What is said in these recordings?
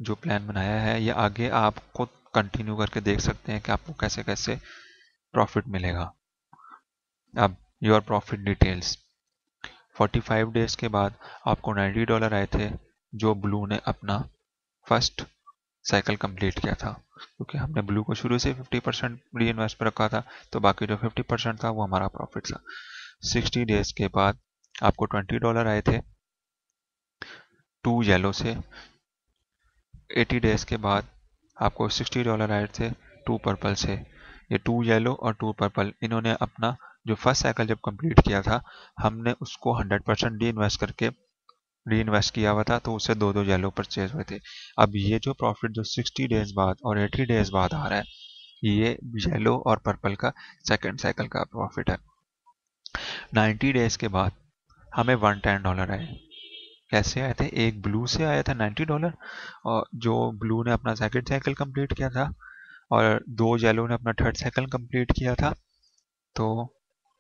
जो प्लान बनाया है ये आगे आपको कंटिन्यू करके देख सकते हैं कि आपको कैसे कैसे प्रॉफिट मिलेगा। अब योर प्रॉफिट डिटेल्स। 45 डेज के बाद आपको $90 आए थे, जो ब्लू ने अपना फर्स्ट साइकिल कंप्लीट किया था, क्योंकि हमने ब्लू को शुरू से 50% री इन्वेस्ट पर रखा था, तो बाकी जो 50% था वो हमारा प्रॉफिट था। 60 डेज के बाद आपको $20 आए थे 2 येलो से। 80 डेज के बाद आपको $60 आए थे 2 पर्पल से। ये 2 येलो और 2 पर्पल, इन्होंने अपना जो फर्स्ट साइकिल जब कंप्लीट किया था, हमने उसको 100% री इन्वेस्ट किया हुआ था, तो उससे दो दो येलो परचेज हुए थे। अब ये जो प्रॉफिट जो 60 डेज बाद और 80 डेज बाद आ रहा है, ये येलो और पर्पल का सेकंड साइकिल का प्रॉफिट है। 90 डेज के बाद हमें $110 आए। कैसे आए थे? एक ब्लू से आया था $90, और जो ब्लू ने अपना सेकंड साइकिल कंप्लीट किया था, और दो येलो ने अपना थर्ड साइकिल कंप्लीट किया था, तो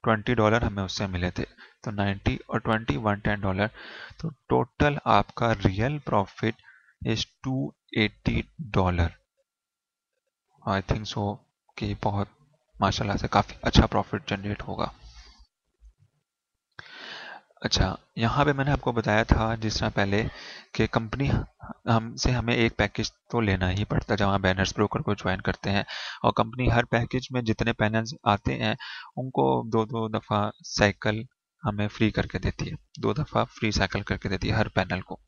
$20 हमें उससे मिले थे। तो 90 और 20 $110, तो टोटल आपका real profit is $280। I think सो कि बहुत माशाल्लाह से काफी अच्छा प्रॉफिट जनरेट होगा। अच्छा, यहाँ पे मैंने आपको बताया था जिस तरह पहले कि कंपनी हमसे हमें एक पैकेज तो लेना ही पड़ता है जब हम बैनर्स ब्रोकर को ज्वाइन करते हैं, और कंपनी हर पैकेज में जितने पैनल्स आते हैं उनको दो दो दफ़ा साइकिल हमें फ्री करके देती है, 2 दफ़ा फ्री साइकिल करके देती है हर पैनल को।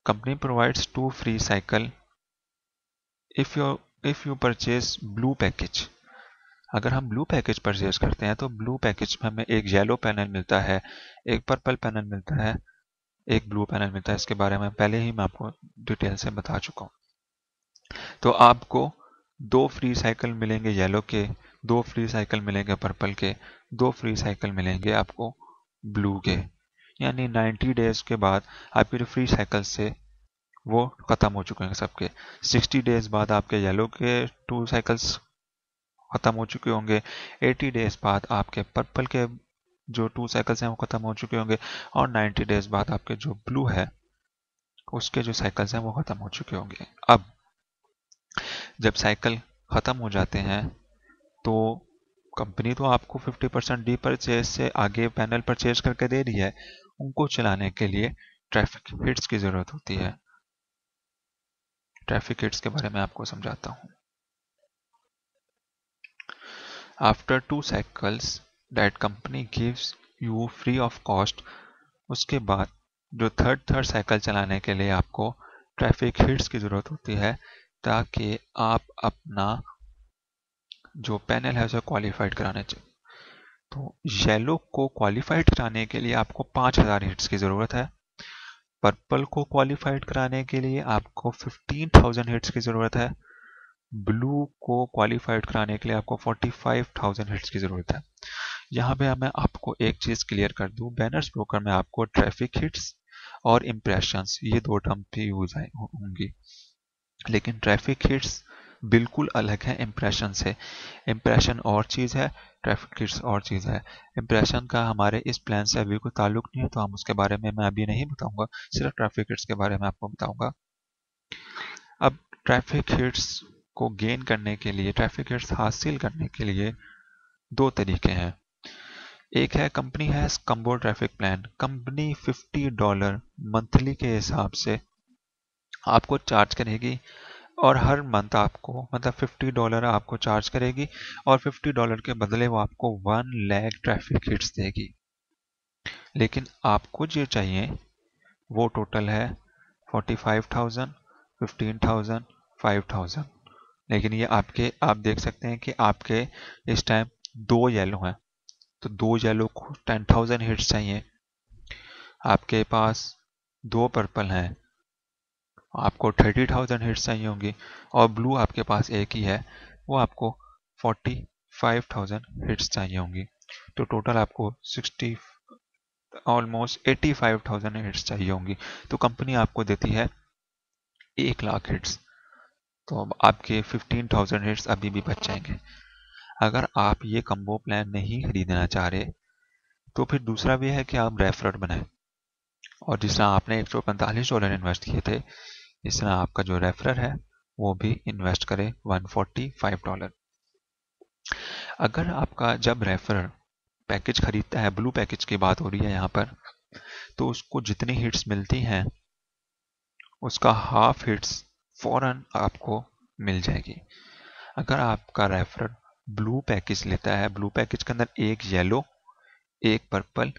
Company provides 2 free cycle if you purchase blue package. अगर हम ब्लू पैकेज परचेज करते हैं तो ब्लू पैकेज में हमें एक येलो पैनल मिलता है, एक पर्पल पैनल मिलता है, एक ब्लू पैनल मिलता है। इसके बारे में पहले ही मैं आपको डिटेल से बता चुका हूँ। तो आपको 2 फ्री साइकिल मिलेंगे येलो के, 2 फ्री साइकिल मिलेंगे पर्पल के, 2 फ्री साइकिल मिलेंगे आपको ब्लू के। यानी 90 डेज के बाद आपके जो फ्री साइकिल से वो खत्म हो चुके हैं सबके। 60 डेज बाद आपके येलो के 2 साइकिल्स खत्म हो चुके होंगे। 80 डेज बाद आपके पर्पल के जो 2 साइकिल्स हैं वो खत्म हो चुके होंगे, और 90 डेज बाद आपके जो ब्लू है उसके जो साइकिल्स हैं वो खत्म हो चुके होंगे। अब जब साइकिल खत्म हो जाते हैं तो कंपनी तो आपको 50% डी परचेज से आगे पैनल परचेज करके दे रही है, उनको चलाने के लिए ट्रैफिक हिट्स की जरूरत होती है। ट्रैफिक हिट्स के बारे में आपको समझाता हूँ। After 2 cycles that company gives you free of cost, उसके बाद जो थर्ड साइकिल चलाने के लिए आपको ट्रैफिक हिट्स की जरूरत होती है, ताकि आप अपना जो पैनल है उसे क्वालिफाइड कराने चाहिए। तो येलो को क्वालिफाइड कराने के लिए आपको 5000 हिट्स की जरूरत है। पर्पल को क्वालिफाइड कराने के लिए आपको 15,000 हिट्स की जरूरत है। ब्लू को क्वालिफाइड कराने के लिए आपको 45,000 हिट्स की जरूरत है। यहाँ पे मैं आपको एक चीज क्लियर कर दूं, बैनर्स ब्रोकर में आपको ट्रैफिक हिट्स और इम्प्रेशंस ये दो टर्म भी यूज होंगी, लेकिन ट्रैफिक हिट्स बिल्कुल अलग है इम्प्रेशन से। इम्प्रेशन और चीज़ है, ट्रैफिक हिट्स और चीज़ है। इम्प्रेशन का हमारे इस प्लान से अभी कोई ताल्लुक नहीं है, तो हम उसके बारे में मैं अभी नहीं बताऊंगा, सिर्फ ट्रैफिक हिट्स के बारे में आपको बताऊंगा। अब ट्रैफिक हिट्स को गेन करने के लिए, ट्रैफिक हिट्स हासिल करने के लिए दो तरीके हैं। एक है कंपनी है combo traffic plan. Company $50 monthly के हिसाब से आपको चार्ज करेगी, और हर मंथ आपको मतलब $50 आपको चार्ज करेगी, और $50 के बदले वो आपको 1 लाख ट्रैफिक हिट्स देगी। लेकिन आपको जो चाहिए वो टोटल है 45,000, 15,000, 5,000। लेकिन ये आप देख सकते हैं कि आपके इस टाइम 2 येलो हैं, तो 2 येलो को 10,000 हिट्स चाहिए। आपके पास 2 पर्पल हैं, आपको 30,000 हिट्स चाहिए होंगी, और ब्लू आपके पास एक ही है, वो आपको 45,000 हिट्स चाहिए होंगी। तो टोटल आपको 60 ऑलमोस्ट 85,000 हिट्स चाहिए होंगी। तो कंपनी आपको देती है 1 लाख हिट्स। तो अब आपके 15,000 हिट्स अभी भी बच जाएंगे। अगर आप ये कम्बो प्लान नहीं खरीदना चाह रहे, तो फिर दूसरा भी है कि आप रेफरर बनाएं, और जिस तरह आपने $145 इन्वेस्ट किए थे, इस तरह आपका जो रेफरर है वो भी इन्वेस्ट करे $145। अगर आपका जब रेफरर पैकेज खरीदता है, ब्लू पैकेज की बात हो रही है यहाँ पर, तो उसको जितनी हिट्स मिलती हैं उसका हाफ हिट्स फौरन आपको मिल जाएगी। अगर आपका रेफरर ब्लू पैकेज लेता है, ब्लू पैकेज के अंदर एक येलो, एक पर्पल,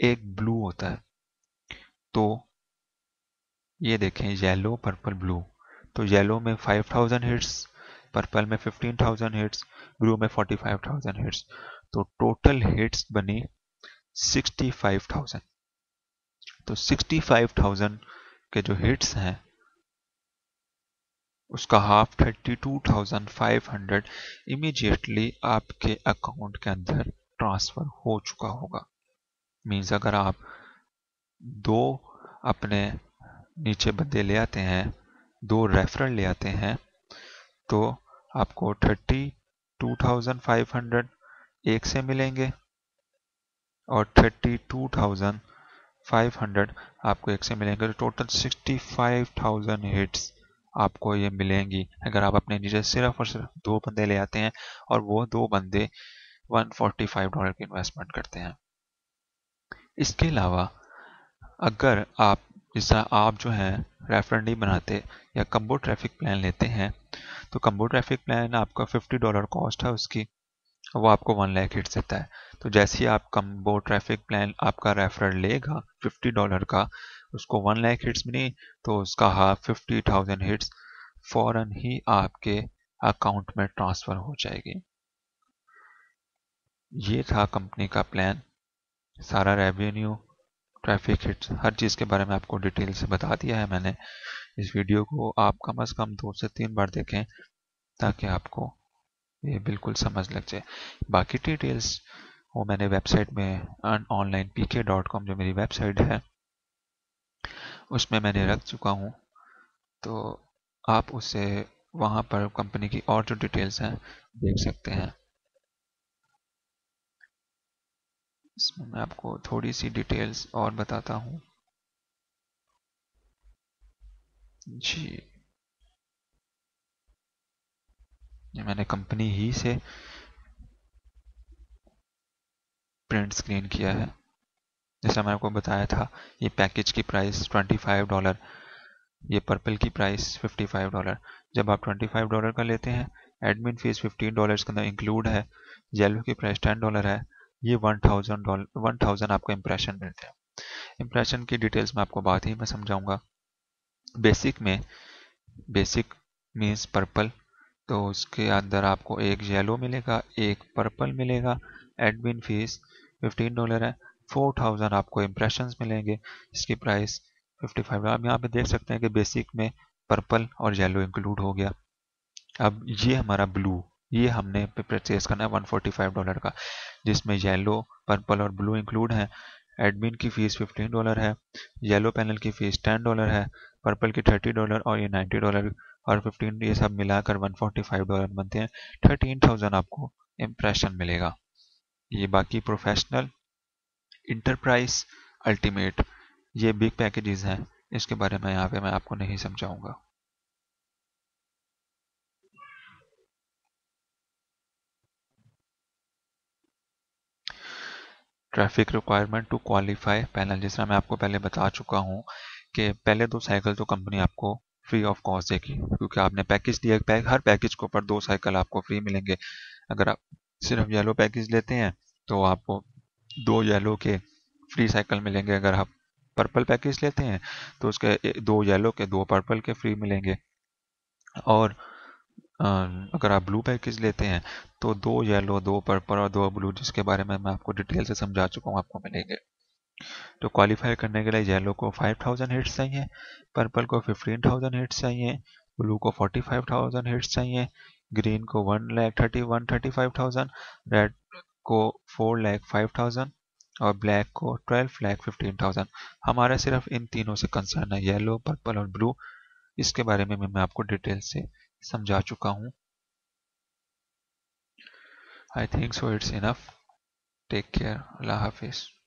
एक ब्लू होता है, तो ये देखें येलो पर्पल ब्लू, तो येलो में 5000 हिट्स, पर्पल में 15000 हिट्स, ब्लू में 45000 हिट्स, तो टोटल हिट्स बनी 65000। तो 65000 के जो हिट्स हैं उसका हाफ 32500 इमीडिएटली आपके अकाउंट के अंदर ट्रांसफर हो चुका होगा। मीन्स अगर आप दो अपने नीचे बंदे ले आते हैं, दो रेफरल ले आते हैं, तो आपको 32500 एक से मिलेंगे और 32500 आपको एक से मिलेंगे, तो टोटल 65000 हिट्स आपको ये मिलेंगी अगर आप अपने नीचे सिर्फ और सिर्फ दो बंदे ले आते हैं और वो दो बंदे $145 की इन्वेस्टमेंट करते हैं। इसके अलावा अगर आप जिस तरह आप जो है रेफरल नहीं बनाते या कम्बो ट्रैफिक प्लान लेते हैं, तो कम्बो ट्रैफिक प्लान आपका $50 कॉस्ट है उसकी, वो आपको 1 लाख हिट्स देता है। तो जैसे ही आप कम्बो ट्रैफिक प्लान आपका रेफरल लेगा $50 का, उसको 1 लाख हिट्स मिली, तो उसका हाफ 50,000 हिट्स फौरन ही आपके अकाउंट में ट्रांसफर हो जाएगी। ये था कंपनी का प्लान। सारा रेवेन्यू, ट्रैफिक हिट्स, हर चीज़ के बारे में आपको डिटेल से बता दिया है मैंने। इस वीडियो को आप कम से कम 2 से 3 बार देखें ताकि आपको ये बिल्कुल समझ लग जाए। बाकी डिटेल्स वो मैंने वेबसाइट में onlinepk.com जो मेरी वेबसाइट है उसमें मैंने रख चुका हूँ, तो आप उसे वहाँ पर कंपनी की और जो डिटेल्स हैं देख सकते हैं। इसमें मैं आपको थोड़ी सी डिटेल्स और बताता हूँ जी। ये मैंने कंपनी ही से प्रिंट स्क्रीन किया है। जैसा मैंने आपको बताया था, ये पैकेज की प्राइस $25, ये पर्पल की प्राइस $55। जब आप $25 का लेते हैं, एडमिन फीस $15 के अंदर इंक्लूड है, येलो की प्राइस $10 है, ये $1000 आपको इम्प्रेशन मिलते हैं। इम्प्रेशन की डिटेल्स में आपको बात ही मैं समझाऊंगा। बेसिक में, बेसिक मीन्स पर्पल, तो उसके अंदर आपको एक येलो मिलेगा, एक पर्पल मिलेगा, एडमिन फीस $15 है, 4000 आपको इम्प्रेशंस मिलेंगे, इसकी प्राइस $55। आप यहाँ पे देख सकते हैं कि बेसिक में पर्पल और येलो इंक्लूड हो गया। अब ये हमारा ब्लू, ये हमने परचेज करना है $145 का, जिसमें येलो, पर्पल और ब्लू इंक्लूड है। एडमिन की फीस $15 है, येलो पैनल की फीस $10 है, पर्पल की $30 और ये $90 और 15, ये सब मिलाकर $145 बनते हैं। 13,000 आपको इम्प्रेशन मिलेगा। ये बाकी प्रोफेशनल, इंटरप्राइज, अल्टीमेट, ये बिग पैकेजेस हैं, इसके बारे में यहाँ पे मैं आपको नहीं समझाऊंगा। Traffic requirement to qualify panel, जिस तरह मैं आपको पहले बता चुका हूँ कि पहले 2 साइकिल तो कंपनी आपको फ्री ऑफ कॉस्ट देगी, क्योंकि आपने पैकेज दिया, हर पैकेज के ऊपर 2 साइकिल आपको फ्री मिलेंगे। अगर आप सिर्फ येलो पैकेज लेते हैं तो आपको 2 येलो के फ्री साइकिल मिलेंगे। अगर आप पर्पल पैकेज लेते हैं तो उसके 2 येलो के 2 पर्पल के फ्री मिलेंगे। और अगर आप ब्लू पैकेज लेते हैं तो 2 येलो, 2 पर्पल और 2 ब्लू, जिसके बारे में मैं आपको डिटेल से समझा चुका हूँ, आपको मिलेंगे। तो क्वालिफाई करने के लिए येलो को 5000 हिट्स चाहिए, पर्पल को 15,000 हिट्स चाहिए, ब्लू को 45,000 हिट्स चाहिए, ग्रीन को 1,35,000, रेड को 4,05,000 और ब्लैक को 12,15,000। हमारा सिर्फ इन तीनों से कंसर्न है, येलो, पर्पल और ब्लू। इसके बारे में मैं आपको डिटेल से समझा चुका हूँ। I think so it's enough. Take care. अल्लाह हाफिज।